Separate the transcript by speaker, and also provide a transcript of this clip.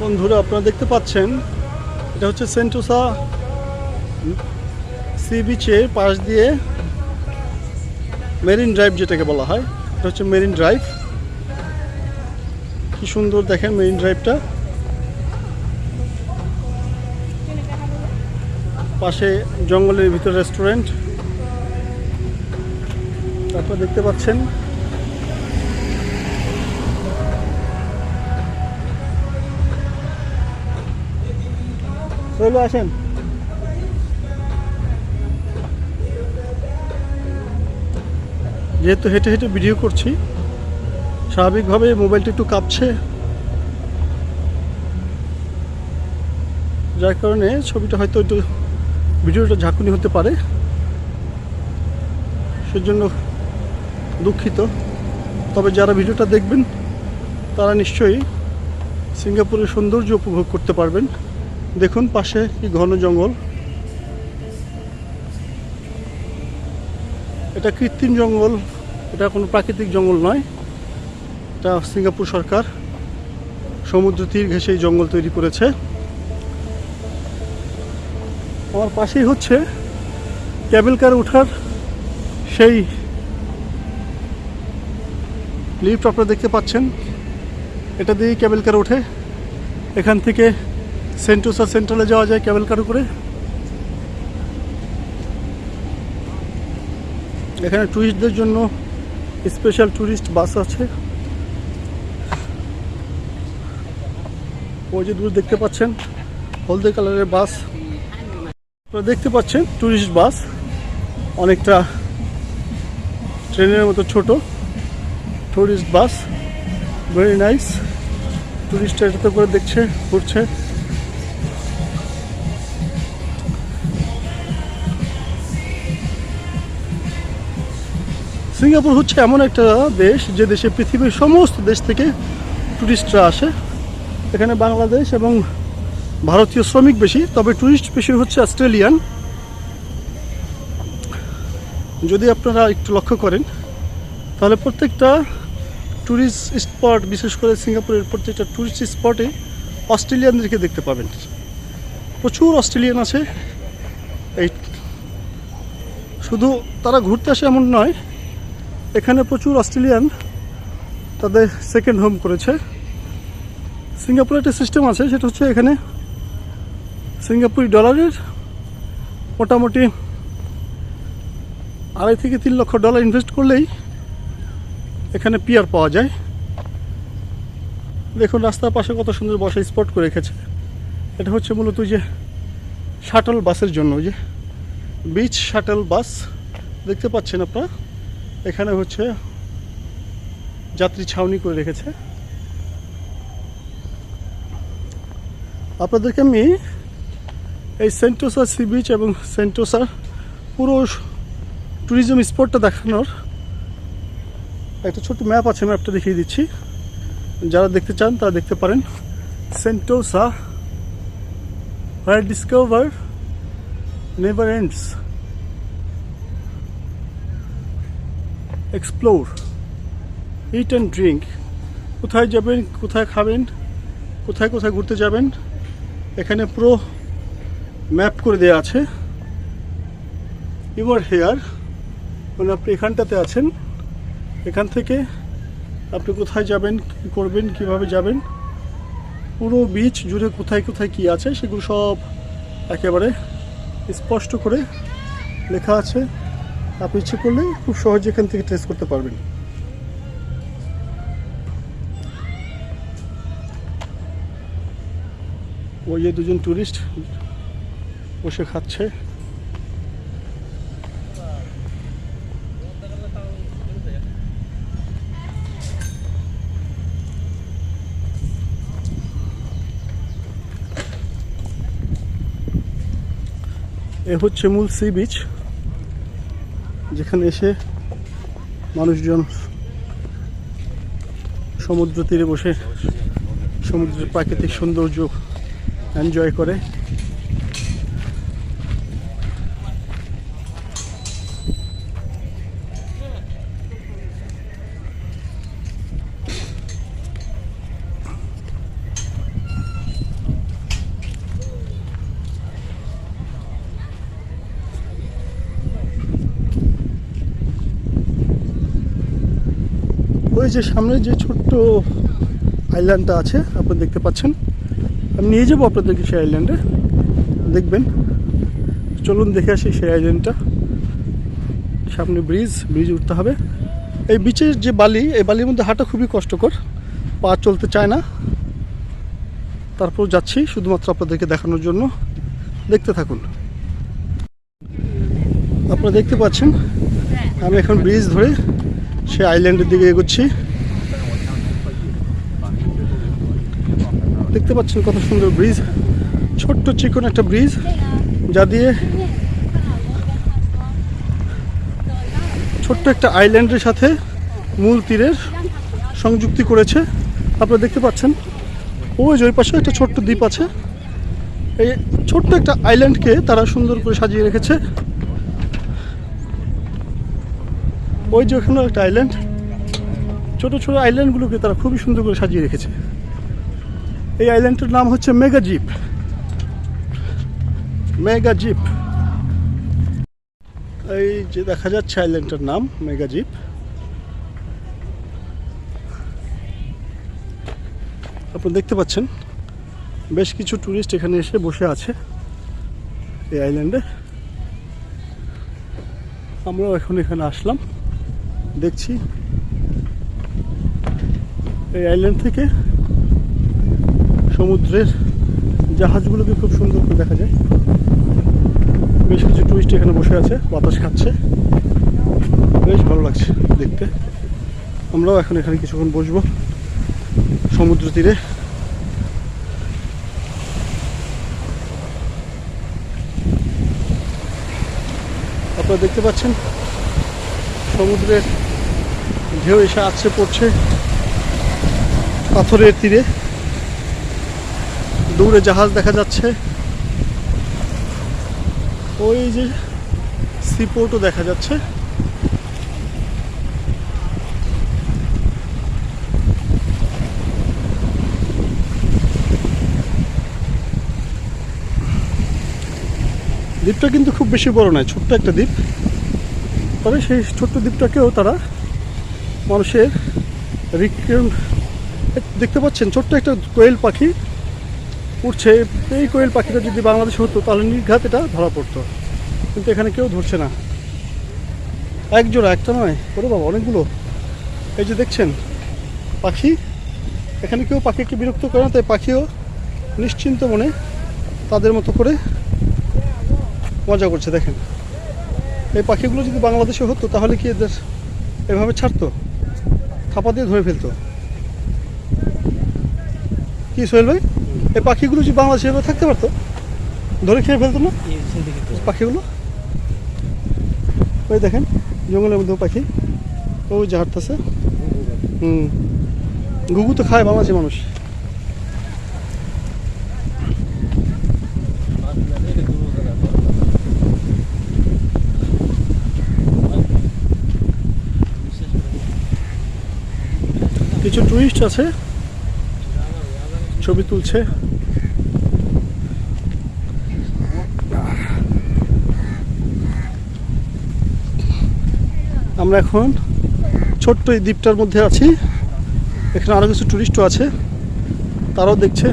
Speaker 1: বন্ধুরা আপনারা দেখতে পাচ্ছেন এটা হচ্ছে সেন্টোসা সি বিচের পাশ দিয়ে মেরিন ড্রাইভ যেটাকে বলা হয়, এটা হচ্ছে মেরিন ড্রাইভ। কি সুন্দর দেখেন মেরিন ড্রাইভটা, পাশে জঙ্গলের ভিতর রেস্টুরেন্ট আপনারা দেখতে পাচ্ছেন। চলো আসেন। যেহেতু হেঁটে হেঁটে ভিডিও করছি, স্বাভাবিকভাবে মোবাইলটা একটু কাঁপছে, যার কারণে ছবিটা হয়তো একটু ভিডিওটা ঝাঁকুনি হতে পারে, সেজন্য দুঃখিত। তবে যারা ভিডিওটা দেখবেন তারা নিশ্চয়ই সিঙ্গাপুরের সৌন্দর্য উপভোগ করতে পারবেন। দেখুন পাশে কি ঘন জঙ্গল, এটা কৃত্রিম জঙ্গল, এটা কোনো প্রাকৃতিক জঙ্গল নয়। এটা সিঙ্গাপুর সরকার সমুদ্র তীর ঘেঁষে এই জঙ্গল তৈরি করেছে। আমার পাশেই হচ্ছে ক্যাবেল কার ওঠার সেই লিফট আপনারা দেখতে পাচ্ছেন, এটা দিয়েই ক্যাবেল কার ওঠে। এখান থেকে সেন্টোসা সেন্ট্রালে যাওয়া যায় ক্যাবেল কার করে। এখানে ট্যুরিস্টদের জন্য স্পেশাল ট্যুরিস্ট বাস আছে। ওই যে দূর দেখতে পাচ্ছেন হলদে কালারের বাস, আপনারা দেখতে পাচ্ছেন ট্যুরিস্ট বাস, অনেকটা ট্রেনের মতো ছোট ট্যুরিস্ট বাস, ভেরি নাইস। ট্যুরিস্টরা এটাতে করে দেখছে, ঘুরছে। সিঙ্গাপুর হচ্ছে এমন একটা দেশ যে দেশে পৃথিবীর সমস্ত দেশ থেকে ট্যুরিস্টরা আসে। এখানে বাংলাদেশ এবং ভারতীয় শ্রমিক বেশি, তবে ট্যুরিস্ট বেশি হচ্ছে অস্ট্রেলিয়ান। যদি আপনারা একটু লক্ষ্য করেন তাহলে প্রত্যেকটা ট্যুরিস্ট স্পট, বিশেষ করে সিঙ্গাপুরের প্রত্যেকটা ট্যুরিস্ট স্পটে অস্ট্রেলিয়ানদেরকে দেখতে পাবেন। প্রচুর অস্ট্রেলিয়ান আছে। এই শুধু তারা ঘুরতে আসে এমন নয়, এখানে প্রচুর অস্ট্রেলিয়ান তাদের সেকেন্ড হোম করেছে। সিঙ্গাপুরে একটা সিস্টেম আছে, সেটা হচ্ছে এখানে সিঙ্গাপুরি ডলারের মোটামুটি 2.5 থেকে 3 লক্ষ ডলার ইনভেস্ট করলেই এখানে পিআর পাওয়া যায়। দেখুন রাস্তার পাশে কত সুন্দর বসার স্পট করে রেখেছে। এটা হচ্ছে মূলত যে শাটল বাসের জন্য, ওই যে বিচ শাটল বাস দেখতে পাচ্ছেন আপনারা, এখানে হচ্ছে যাত্রী ছাউনি করে রেখেছে। আপনাদেরকে আমি এই সেন্টোসা সি বিচ এবং সেন্টোসার পুরো ট্যুরিজম স্পটটা দেখানোর একটা ছোট্ট ম্যাপ আছে, ম্যাপটা দেখিয়ে দিচ্ছি। যারা দেখতে চান তারা দেখতে পারেন। Sentosa where discover never ends, explore, eat and drink। কোথায় যাবেন, কোথায় খাবেন, কোথায় কোথায় ঘুরতে যাবেন, এখানে পুরো ম্যাপ করে দেওয়া আছে। ইউ আর হেয়ার, মানে আপনি এখানটাতে আছেন, এখান থেকে আপনি কোথায় যাবেন, কী করবেন, কিভাবে যাবেন, পুরো বিচ জুড়ে কোথায় কোথায় কী আছে সেগুলো সব একেবারে স্পষ্ট করে লেখা আছে। আপনি ইচ্ছে করলে খুব সহজে এখান থেকে ট্রেস করতে পারবেন। ওই যে দুজন ট্যুরিস্ট বসে খাচ্ছে। এ হচ্ছে মূল সি বিচ, যেখানে এসে মানুষজন সমুদ্র তীরে বসে সমুদ্রের প্রাকৃতিক সৌন্দর্য এনজয় করে। ওই যে সামনে যে ছোট্ট আইল্যান্ডটা আছে আপনারা দেখতে পাচ্ছেন, আমি নিয়ে যাবো আপনাদেরকে সেই আইল্যান্ডে, দেখবেন। চলুন দেখে আসি সেই আইল্যান্ডটা। সামনে ব্রিজ উঠতে হবে। এই বিচের যে বালি, এই বালির মধ্যে হাঁটা খুবই কষ্টকর, পা চলতে চায় না। তারপর যাচ্ছি শুধুমাত্র আপনাদেরকে দেখানোর জন্য, দেখতে থাকুন। আপনারা দেখতে পাচ্ছেন আমি এখন ব্রিজ ধরে সে আইল্যান্ডের দিকে এগোচ্ছি। দেখতে পাচ্ছেন কত সুন্দর ব্রিজ, ছোট্ট চিকন একটা ব্রিজ, যা দিয়ে ছোট্ট একটা আইল্যান্ডের সাথে মূল তীরের সংযুক্তি করেছে। আপনারা দেখতে পাচ্ছেন ওই ওই পাশে একটা ছোট্ট দ্বীপ আছে। এই ছোট্ট একটা আইল্যান্ডকে তারা সুন্দর করে সাজিয়ে রেখেছে। ওই যে ওখানে একটা আইল্যান্ড, ছোট ছোট আইল্যান্ডগুলোকে তারা খুবই সুন্দর করে সাজিয়ে রেখেছে। এই আইল্যান্ডটার নাম হচ্ছে মেগা জিপ। এই যে দেখা যাচ্ছে আইল্যান্ডটার নাম মেগা জিপ। আপনারা দেখতে পাচ্ছেন বেশ কিছু টুরিস্ট এখানে এসে বসে আছে এই আইল্যান্ডে। আমরাও এখন এখানে আসলাম, দেখছি। এই আইল্যান্ড থেকে সমুদ্রের জাহাজগুলোকে খুব সুন্দর করে দেখা যায়। বেশ কিছু টুরিস্ট এখানে বসে আছে, বাতাস খাচ্ছে, বেশ ভালো লাগছে দেখতে। আমরাও এখন এখানে কিছুক্ষণ বসবো সমুদ্র তীরে। আপনারা দেখতে পাচ্ছেন সমুদ্রের ঢেউ এসে আছড়ে পড়ছে পাথরের তীরে। দূরে জাহাজ দেখা যাচ্ছে, ওই যে সিপোর্টও দেখা যাচ্ছে। দ্বীপটা কিন্তু খুব বেশি বড় নয়, ছোট্ট একটা দ্বীপ। তবে সেই ছোট্ট দ্বীপটাকেও তারা মানুষের দেখতে পাচ্ছেন ছোট্ট একটা কোয়েল পাখি উঠছে। এই কোয়েল পাখিটা যদি বাংলাদেশে হতো তাহলে নির্ঘাত এটা ধরা পড়তো, কিন্তু এখানে কেউ ধরছে না। একজোড়া, একটা নয়, ওরে বাবা অনেকগুলো। এই যে দেখছেন পাখি, এখানে কেউ পাখিকে বিরক্ত করে না, তাই পাখিও নিশ্চিন্ত মনে তাদের মতো করে মজা করছে। দেখেন এই পাখিগুলো যদি বাংলাদেশে হতো তাহলে কি এদের এভাবে ছাড়তো? থাপা দিয়ে ধরে ফেলতো। কি সোহেল ভাই, এই পাখিগুলো যদি বাংলাদেশে এভাবে থাকতে পারতো ধরে খেয়ে ফেলতো না পাখিগুলো? ওই দেখেন জঙ্গলের মধ্যে পাখি ওই যে হাঁটতেছে। ঘুঘু তো খায় বাংলাদেশি মানুষ। কিছু টুরিস্ট আছে ছবি তুলছে। আমরা এখন ছোট্ট এই দ্বীপটার মধ্যে আছি। এখানে আরো কিছু টুরিস্টও আছে, তারাও দেখছে।